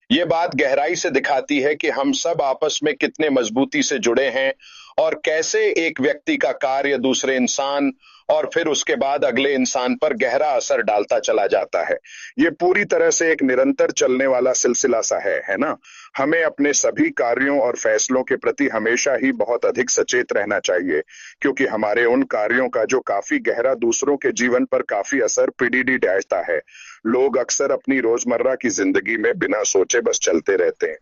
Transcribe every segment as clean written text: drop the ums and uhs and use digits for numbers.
ये बात गहराई से दिखाती है कि हम सब आपस में कितने मजबूती से जुड़े हैं और कैसे एक व्यक्ति का कार्य दूसरे इंसान और फिर उसके बाद अगले इंसान पर गहरा असर डालता चला जाता है। ये पूरी तरह से एक निरंतर चलने वाला सिलसिला सा है ना? हमें अपने सभी कार्यों और फैसलों के प्रति हमेशा ही बहुत अधिक सचेत रहना चाहिए, क्योंकि हमारे उन कार्यों का जो काफी गहरा दूसरों के जीवन पर काफी असर पीढ़ी डालता है। लोग अक्सर अपनी रोजमर्रा की जिंदगी में बिना सोचे बस चलते रहते हैं।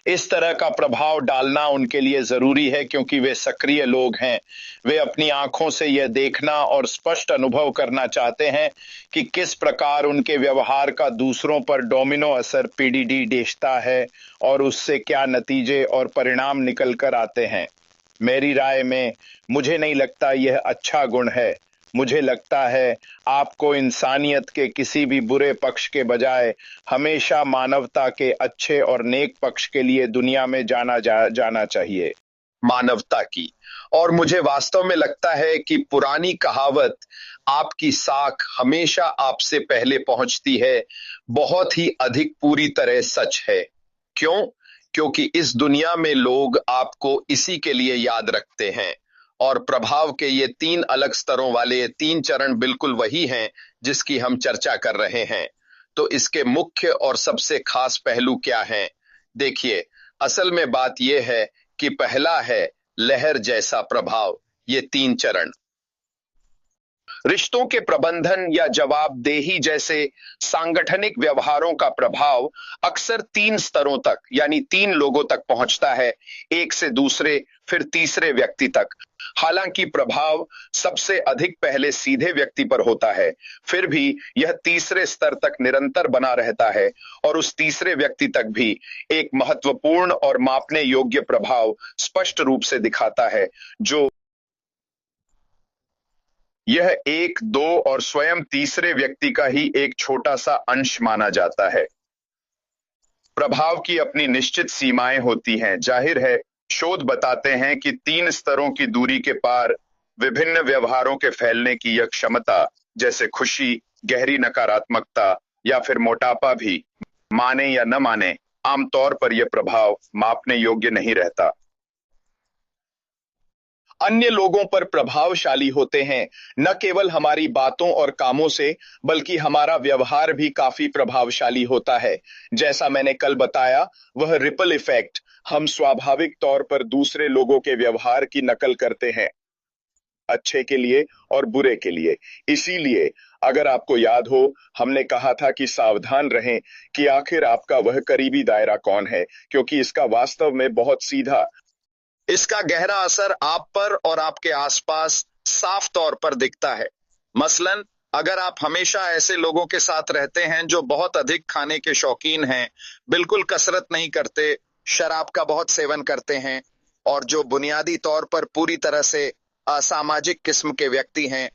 इस तरह का प्रभाव डालना उनके लिए जरूरी है क्योंकि वे सक्रिय लोग हैं। वे अपनी आंखों से यह देखना और स्पष्ट अनुभव करना चाहते हैं कि किस प्रकार उनके व्यवहार का दूसरों पर डोमिनो असर पीढ़ी देता है और उससे क्या नतीजे और परिणाम निकल कर आते हैं। मेरी राय में मुझे नहीं लगता यह अच्छा गुण है। मुझे लगता है आपको इंसानियत के किसी भी बुरे पक्ष के बजाय हमेशा मानवता के अच्छे और नेक पक्ष के लिए दुनिया में जाना चाहिए। मानवता की। और मुझे वास्तव में लगता है कि पुरानी कहावत आपकी साख हमेशा आपसे पहले पहुंचती है बहुत ही अधिक पूरी तरह सच है। क्यों? क्योंकि इस दुनिया में लोग आपको इसी के लिए याद रखते हैं। और प्रभाव के ये तीन अलग स्तरों वाले ये तीन चरण बिल्कुल वही हैं जिसकी हम चर्चा कर रहे हैं। तो इसके मुख्य और सबसे खास पहलू क्या हैं? देखिए, असल में बात यह है कि पहला है लहर जैसा प्रभाव। ये तीन चरण रिश्तों के प्रबंधन या जवाबदेही जैसे सांगठनिक व्यवहारों का प्रभाव अक्सर तीन स्तरों तक यानी तीन लोगों तक पहुंचता है, एक से दूसरे फिर तीसरे व्यक्ति तक। हालांकि प्रभाव सबसे अधिक पहले सीधे व्यक्ति पर होता है, फिर भी यह तीसरे स्तर तक निरंतर बना रहता है और उस तीसरे व्यक्ति तक भी एक महत्वपूर्ण और मापने योग्य प्रभाव स्पष्ट रूप से दिखाता है, जो यह एक, दो और स्वयं तीसरे व्यक्ति का ही एक छोटा सा अंश माना जाता है। प्रभाव की अपनी निश्चित सीमाएं होती हैं। जाहिर है, शोध बताते हैं कि तीन स्तरों की दूरी के पार विभिन्न व्यवहारों के फैलने की यह क्षमता, जैसे खुशी, गहरी नकारात्मकता या फिर मोटापा भी, माने या न माने, आमतौर पर यह प्रभाव मापने योग्य नहीं रहता। अन्य लोगों पर प्रभावशाली होते हैं, न केवल हमारी बातों और कामों से, बल्कि हमारा व्यवहार भी काफी प्रभावशाली होता है। जैसा मैंने कल बताया, वह रिपल इफेक्ट, हम स्वाभाविक तौर पर दूसरे लोगों के व्यवहार की नकल करते हैं, अच्छे के लिए और बुरे के लिए। इसीलिए अगर आपको याद हो, हमने कहा था कि सावधान रहें कि आखिर आपका वह करीबी दायरा कौन है, क्योंकि इसका वास्तव में बहुत सीधा, इसका गहरा असर आप पर और आपके आसपास साफ तौर पर दिखता है। मसलन, अगर आप हमेशा ऐसे लोगों के साथ रहते हैं जो बहुत अधिक खाने के शौकीन हैं, बिल्कुल कसरत नहीं करते, शराब का बहुत सेवन करते हैं और जो बुनियादी तौर पर पूरी तरह से असामाजिक किस्म के व्यक्ति हैं,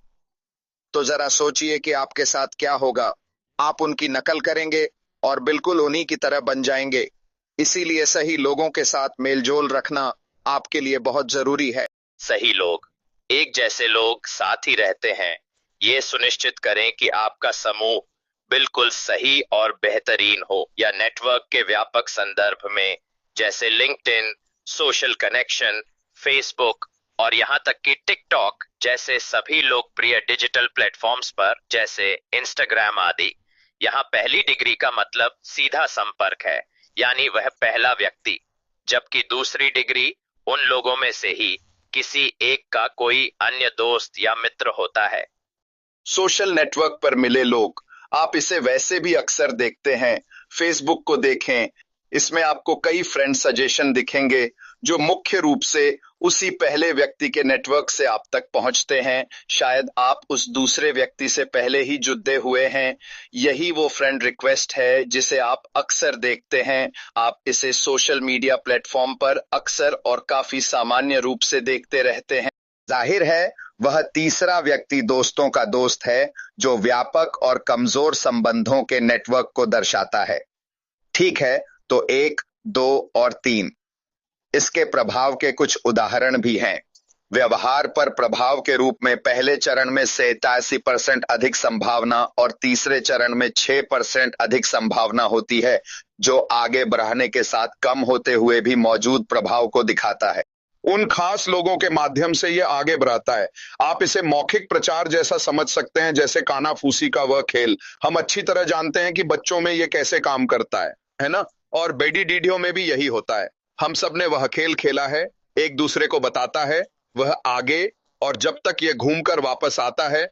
तो जरा सोचिए कि आपके साथ क्या होगा। आप उनकी नकल करेंगे और बिल्कुल उन्हीं की तरह बन जाएंगे। इसीलिए सही लोगों के साथ मेलजोल रखना आपके लिए बहुत जरूरी है। सही लोग, एक जैसे लोग साथ ही रहते हैं। ये सुनिश्चित करें कि आपका समूह बिल्कुल सही और बेहतरीन हो, या नेटवर्क के व्यापक संदर्भ में जैसे लिंक्डइन, सोशल कनेक्शन, फेसबुक और यहाँ तक कि टिकटॉक जैसे सभी लोकप्रिय डिजिटल प्लेटफॉर्म्स पर, जैसे इंस्टाग्राम आदि। यहाँ पहली डिग्री का मतलब सीधा संपर्क है, यानी वह पहला व्यक्ति, जबकि दूसरी डिग्री उन लोगों में से ही किसी एक का कोई अन्य दोस्त या मित्र होता है। सोशल नेटवर्क पर मिले लोग, आप इसे वैसे भी अक्सर देखते हैं। फेसबुक को देखें, इसमें आपको कई फ्रेंड सजेशन दिखेंगे जो मुख्य रूप से उसी पहले व्यक्ति के नेटवर्क से आप तक पहुंचते हैं। शायद आप उस दूसरे व्यक्ति से पहले ही जुड़े हुए हैं। यही वो फ्रेंड रिक्वेस्ट है जिसे आप अक्सर देखते हैं। आप इसे सोशल मीडिया प्लेटफॉर्म पर अक्सर और काफी सामान्य रूप से देखते रहते हैं। जाहिर है, वह तीसरा व्यक्ति दोस्तों का दोस्त है, जो व्यापक और कमजोर संबंधों के नेटवर्क को दर्शाता है। ठीक है, तो एक, दो और तीन, इसके प्रभाव के कुछ उदाहरण भी हैं। व्यवहार पर प्रभाव के रूप में पहले चरण में 87% अधिक संभावना और तीसरे चरण में 6% अधिक संभावना होती है, जो आगे बढ़ने के साथ कम होते हुए भी मौजूद प्रभाव को दिखाता है। उन खास लोगों के माध्यम से ये आगे बढ़ाता है। आप इसे मौखिक प्रचार जैसा समझ सकते हैं, जैसे कानाफूसी का वह खेल। हम अच्छी तरह जानते हैं कि बच्चों में ये कैसे काम करता है ना? और बेडी डीडियो में भी यही होता है। हम सब ने वह खेल खेला है, एक दूसरे को बताता है, वह आगे, और जब तक ये घूमकर वापस आता है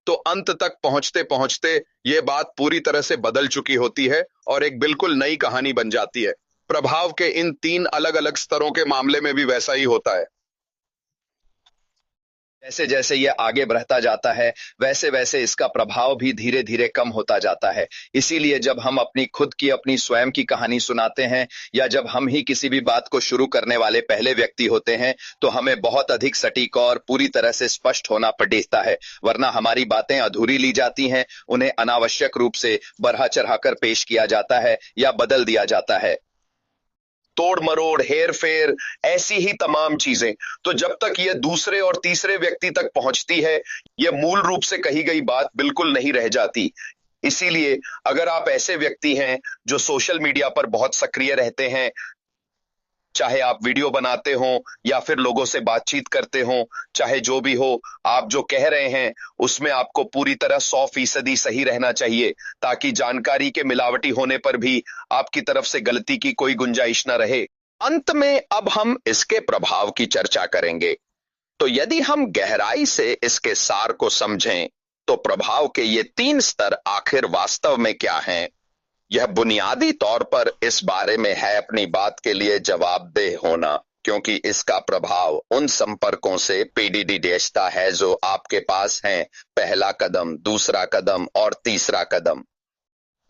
तो अंत तक पहुंचते पहुंचते ये बात पूरी तरह से बदल चुकी होती है और एक बिल्कुल नई कहानी बन जाती है। प्रभाव के इन 3 अलग-अलग स्तरों के मामले में भी वैसा ही होता है। जैसे जैसे ये आगे बढ़ता जाता है, वैसे वैसे इसका प्रभाव भी धीरे धीरे कम होता जाता है। इसीलिए जब हम अपनी खुद की, अपनी स्वयं की कहानी सुनाते हैं, या जब हम ही किसी भी बात को शुरू करने वाले पहले व्यक्ति होते हैं, तो हमें बहुत अधिक सटीक और पूरी तरह से स्पष्ट होना पड़ता है, वरना हमारी बातें अधूरी ली जाती हैं, उन्हें अनावश्यक रूप से बढ़ा चढ़ाकर पेश किया जाता है या बदल दिया जाता है। तोड़ मरोड़, हेर फेर, ऐसी ही तमाम चीजें। तो जब तक ये दूसरे और तीसरे व्यक्ति तक पहुंचती है, ये मूल रूप से कही गई बात बिल्कुल नहीं रह जाती। इसीलिए अगर आप ऐसे व्यक्ति हैं जो सोशल मीडिया पर बहुत सक्रिय रहते हैं, चाहे आप वीडियो बनाते हो या फिर लोगों से बातचीत करते हो, चाहे जो भी हो, आप जो कह रहे हैं उसमें आपको पूरी तरह 100% सही रहना चाहिए, ताकि जानकारी के मिलावटी होने पर भी आपकी तरफ से गलती की कोई गुंजाइश न रहे। अंत में अब हम इसके प्रभाव की चर्चा करेंगे। तो यदि हम गहराई से इसके सार को समझें, तो प्रभाव के ये 3 स्तर आखिर वास्तव में क्या हैं? यह बुनियादी तौर पर इस बारे में है अपनी बात के लिए जवाबदेह होना, क्योंकि इसका प्रभाव उन संपर्कों से पीडीडी देता है जो आपके पास हैं। पहला कदम, दूसरा कदम और तीसरा कदम।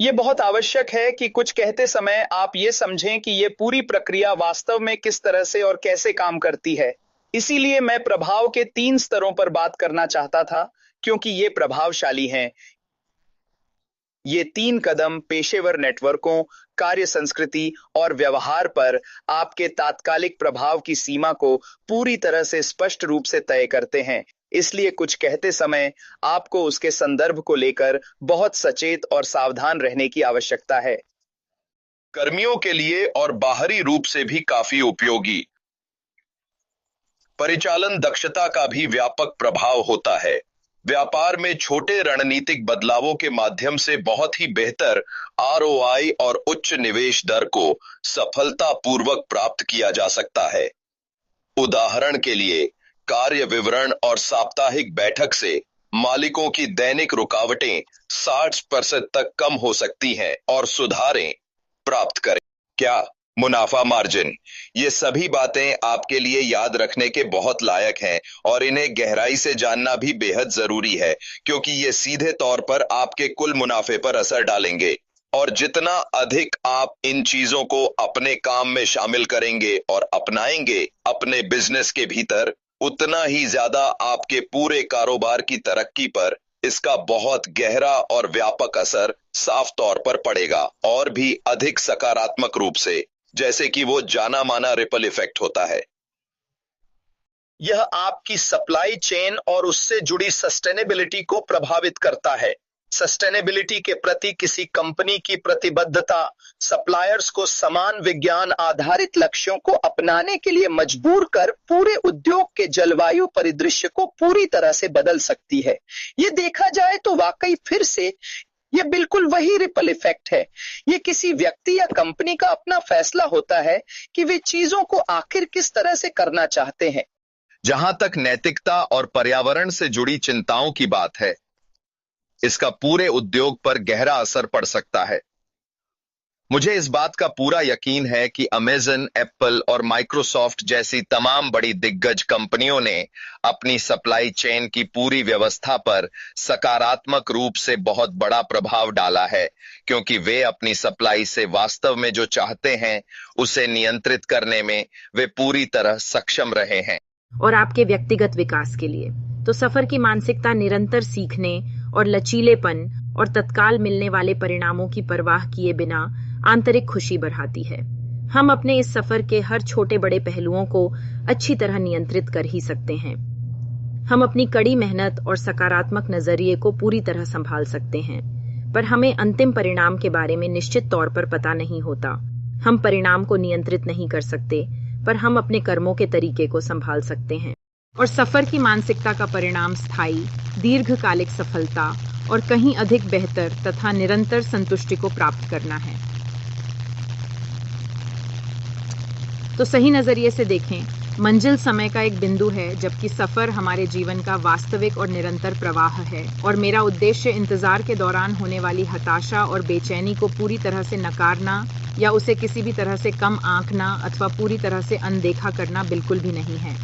ये बहुत आवश्यक है कि कुछ कहते समय आप ये समझें कि ये पूरी प्रक्रिया वास्तव में किस तरह से और कैसे काम करती है। इसीलिए मैं प्रभाव के 3 स्तरों पर बात करना चाहता था, क्योंकि ये प्रभावशाली हैं। ये 3 कदम पेशेवर नेटवर्कों, कार्य संस्कृति और व्यवहार पर आपके तात्कालिक प्रभाव की सीमा को पूरी तरह से स्पष्ट रूप से तय करते हैं। इसलिए कुछ कहते समय आपको उसके संदर्भ को लेकर बहुत सचेत और सावधान रहने की आवश्यकता है। कर्मियों के लिए और बाहरी रूप से भी काफी उपयोगी। परिचालन दक्षता का भी व्यापक प्रभाव होता है। व्यापार में छोटे रणनीतिक बदलावों के माध्यम से बहुत ही बेहतर आरओआई और उच्च निवेश दर को सफलतापूर्वक प्राप्त किया जा सकता है। उदाहरण के लिए, कार्य विवरण और साप्ताहिक बैठक से मालिकों की दैनिक रुकावटें 60% तक कम हो सकती हैं और सुधारें प्राप्त करें। क्या? मुनाफा मार्जिन। ये सभी बातें आपके लिए याद रखने के बहुत लायक हैं और इन्हें गहराई से जानना भी बेहद जरूरी है, क्योंकि ये सीधे तौर पर आपके कुल मुनाफे पर असर डालेंगे। और जितना अधिक आप इन चीजों को अपने काम में शामिल करेंगे और अपनाएंगे अपने बिजनेस के भीतर, उतना ही ज्यादा आपके पूरे कारोबार की तरक्की पर इसका बहुत गहरा और व्यापक असर साफ तौर पर पड़ेगा, और भी अधिक सकारात्मक रूप से, जैसे कि वो जाना माना रिपल इफेक्ट होता है। यह आपकी सप्लाई चेन और उससे जुड़ी सस्टेनेबिलिटी को प्रभावित करता है। सस्टेनेबिलिटी के प्रति किसी कंपनी की प्रतिबद्धता सप्लायर्स को समान विज्ञान आधारित लक्ष्यों को अपनाने के लिए मजबूर कर पूरे उद्योग के जलवायु परिदृश्य को पूरी तरह से बदल सकती है। ये देखा जाए तो वाकई फिर से ये बिल्कुल वही रिपल इफेक्ट है। ये किसी व्यक्ति या कंपनी का अपना फैसला होता है कि वे चीजों को आखिर किस तरह से करना चाहते हैं। जहां तक नैतिकता और पर्यावरण से जुड़ी चिंताओं की बात है, इसका पूरे उद्योग पर गहरा असर पड़ सकता है। मुझे इस बात का पूरा यकीन है कि अमेज़न, एप्पल और माइक्रोसॉफ्ट जैसी तमाम बड़ी दिग्गज कंपनियों ने अपनी सप्लाई चेन की पूरी व्यवस्था पर सकारात्मक रूप से बहुत बड़ा प्रभाव डाला है, क्योंकि वे अपनी सप्लाई से वास्तव में जो चाहते हैं उसे नियंत्रित करने में वे पूरी तरह सक्षम रहे हैं। और आपके व्यक्तिगत विकास के लिए तो सफर की मानसिकता निरंतर सीखने और लचीलेपन और तत्काल मिलने वाले परिणामों की परवाह किए बिना आंतरिक खुशी बढ़ाती है। हम अपने इस सफर के हर छोटे बड़े पहलुओं को अच्छी तरह नियंत्रित कर ही सकते हैं। हम अपनी कड़ी मेहनत और सकारात्मक नजरिए को पूरी तरह संभाल सकते हैं, पर हमें अंतिम परिणाम के बारे में निश्चित तौर पर पता नहीं होता। हम परिणाम को नियंत्रित नहीं कर सकते, पर हम अपने कर्मों के तरीके को संभाल सकते हैं। और सफर की मानसिकता का परिणाम स्थायी, दीर्घकालिक सफलता और कहीं अधिक बेहतर तथा निरंतर संतुष्टि को प्राप्त करना है। तो सही नजरिए से देखें, मंजिल समय का एक बिंदु है, जबकि सफर हमारे जीवन का वास्तविक और निरंतर प्रवाह है। और मेरा उद्देश्य इंतजार के दौरान होने वाली हताशा और बेचैनी को पूरी तरह से नकारना या उसे किसी भी तरह से कम आंकना अथवा पूरी तरह से अनदेखा करना बिल्कुल भी नहीं है।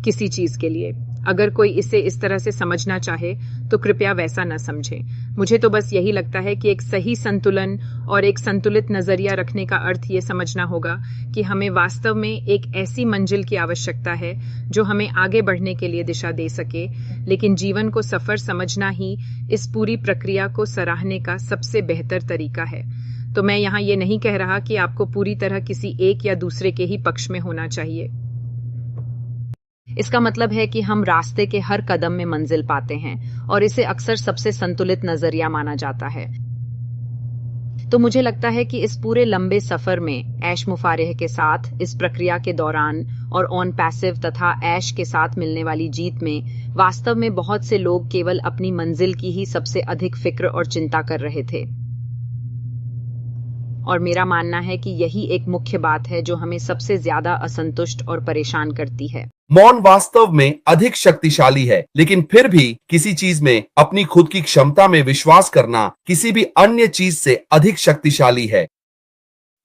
किसी चीज के लिए अगर कोई इसे इस तरह से समझना चाहे तो कृपया वैसा न समझे। मुझे तो बस यही लगता है कि एक सही संतुलन और एक संतुलित नजरिया रखने का अर्थ ये समझना होगा कि हमें वास्तव में एक ऐसी मंजिल की आवश्यकता है जो हमें आगे बढ़ने के लिए दिशा दे सके, लेकिन जीवन को सफर समझना ही इस पूरी प्रक्रिया को सराहने का सबसे बेहतर तरीका है। तो मैं यहाँ ये नहीं कह रहा कि आपको पूरी तरह किसी एक या दूसरे के ही पक्ष में होना चाहिए। इसका मतलब है कि हम रास्ते के हर कदम में मंजिल पाते हैं और इसे अक्सर सबसे संतुलित नजरिया माना जाता है। तो मुझे लगता है कि इस पूरे लंबे सफर में ऐश मुफारिह के साथ, इस प्रक्रिया के दौरान और ऑन पैसिव तथा ऐश के साथ मिलने वाली जीत में वास्तव में बहुत से लोग केवल अपनी मंजिल की ही सबसे अधिक फिक्र और चिंता कर रहे थे। और मेरा मानना है कि यही एक मुख्य बात है जो हमें सबसे ज्यादा असंतुष्ट और परेशान करती है। मौन वास्तव में अधिक शक्तिशाली है, लेकिन फिर भी किसी चीज में अपनी खुद की क्षमता में विश्वास करना किसी भी अन्य चीज से अधिक शक्तिशाली है।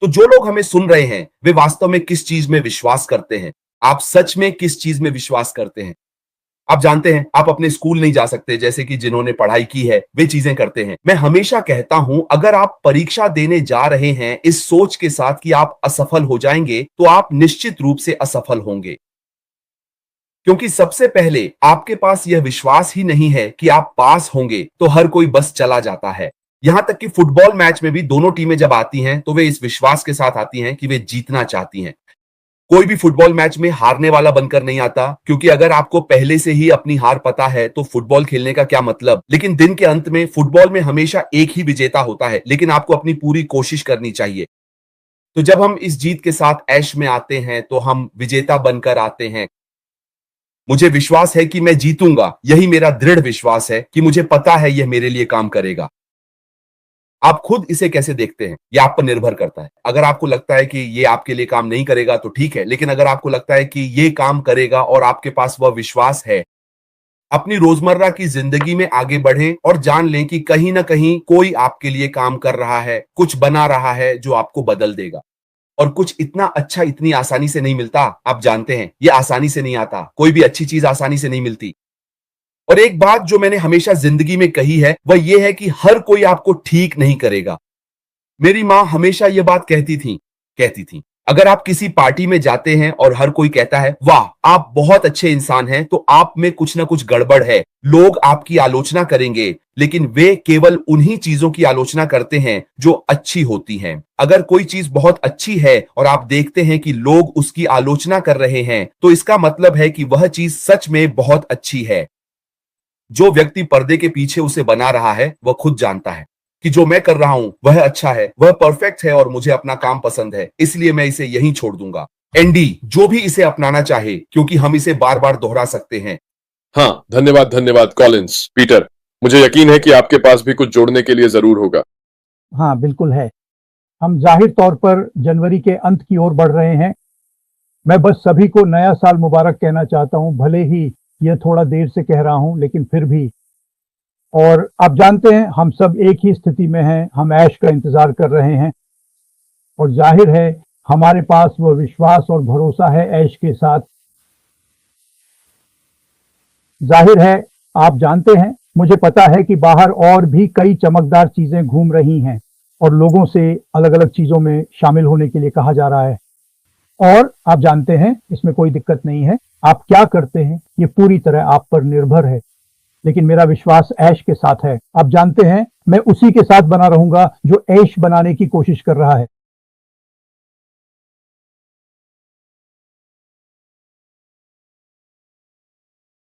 तो जो लोग हमें सुन रहे हैं वे वास्तव में किस चीज में विश्वास करते हैं? आप सच में किस चीज में विश्वास करते हैं? आप जानते हैं, आप अपने स्कूल नहीं जा सकते, जैसे कि जिन्होंने पढ़ाई की है वे चीजें करते हैं। मैं हमेशा कहता हूं, अगर आप परीक्षा देने जा रहे हैं इस सोच के साथ कि आप असफल हो जाएंगे, तो आप निश्चित रूप से असफल होंगे, क्योंकि सबसे पहले आपके पास यह विश्वास ही नहीं है कि आप पास होंगे। तो हर कोई बस चला जाता है। यहां तक कि फुटबॉल मैच में भी दोनों टीमें जब आती हैं तो वे इस विश्वास के साथ आती हैं कि वे जीतना चाहती हैं। कोई भी फुटबॉल मैच में हारने वाला बनकर नहीं आता, क्योंकि अगर आपको पहले से ही अपनी हार पता है तो फुटबॉल खेलने का क्या मतलब। लेकिन दिन के अंत में फुटबॉल में हमेशा एक ही विजेता होता है, लेकिन आपको अपनी पूरी कोशिश करनी चाहिए। तो जब हम इस जीत के साथ ऐश में आते हैं तो हम विजेता बनकर आते हैं। मुझे विश्वास है कि मैं जीतूंगा, यही मेरा दृढ़ विश्वास है कि मुझे पता है यह मेरे लिए काम करेगा। आप खुद इसे कैसे देखते हैं यह आप पर निर्भर करता है। अगर आपको लगता है कि ये आपके लिए काम नहीं करेगा तो ठीक है, लेकिन अगर आपको लगता है कि ये काम करेगा और आपके पास वह विश्वास है, अपनी रोजमर्रा की जिंदगी में आगे बढ़ें और जान लें कि कहीं ना कहीं कोई आपके लिए काम कर रहा है, कुछ बना रहा है जो आपको बदल देगा। और कुछ इतना अच्छा इतनी आसानी से नहीं मिलता। आप जानते हैं, यह आसानी से नहीं आता। कोई भी अच्छी चीज आसानी से नहीं मिलती। और एक बात जो मैंने हमेशा जिंदगी में कही है वह यह है कि हर कोई आपको ठीक नहीं करेगा। मेरी मां हमेशा यह बात कहती थी अगर आप किसी पार्टी में जाते हैं और हर कोई कहता है वाह आप बहुत अच्छे इंसान हैं, तो आप में कुछ ना कुछ गड़बड़ है। लोग आपकी आलोचना करेंगे, लेकिन वे केवल उन्हीं चीजों की आलोचना करते हैं जो अच्छी होती हैं। अगर कोई चीज बहुत अच्छी है और आप देखते हैं कि लोग उसकी आलोचना कर रहे हैं, तो इसका मतलब है कि वह चीज सच में बहुत अच्छी है। जो व्यक्ति पर्दे के पीछे उसे बना रहा है वह खुद जानता है कि जो मैं कर रहा हूं वह अच्छा है, वह परफेक्ट है और मुझे अपना काम पसंद है, इसलिए मैं इसे यहीं छोड़ दूंगा। एंडी, जो भी इसे अपनाना चाहे, क्योंकि हम इसे बार बार दोहरा सकते हैं। हाँ, धन्यवाद कॉलिंस। पीटर, मुझे यकीन है कि आपके पास भी कुछ जोड़ने के लिए जरूर होगा। हाँ, बिल्कुल है। हम जाहिर तौर पर जनवरी के अंत की ओर बढ़ रहे हैं। मैं बस सभी को नया साल मुबारक कहना चाहता हूं, भले ही यह थोड़ा देर से कह रहा हूं, लेकिन फिर भी। और आप जानते हैं हम सब एक ही स्थिति में हैं, हम ऐश का इंतजार कर रहे हैं और जाहिर है हमारे पास वो विश्वास और भरोसा है ऐश के साथ। जाहिर है आप जानते हैं, मुझे पता है कि बाहर और भी कई चमकदार चीजें घूम रही हैं और लोगों से अलग अलग चीजों में शामिल होने के लिए कहा जा रहा है। और आप जानते हैं इसमें कोई दिक्कत नहीं है। आप क्या करते हैं ये पूरी तरह आप पर निर्भर है, लेकिन मेरा विश्वास ऐश के साथ है। आप जानते हैं मैं उसी के साथ बना रहूंगा जो ऐश बनाने की कोशिश कर रहा है।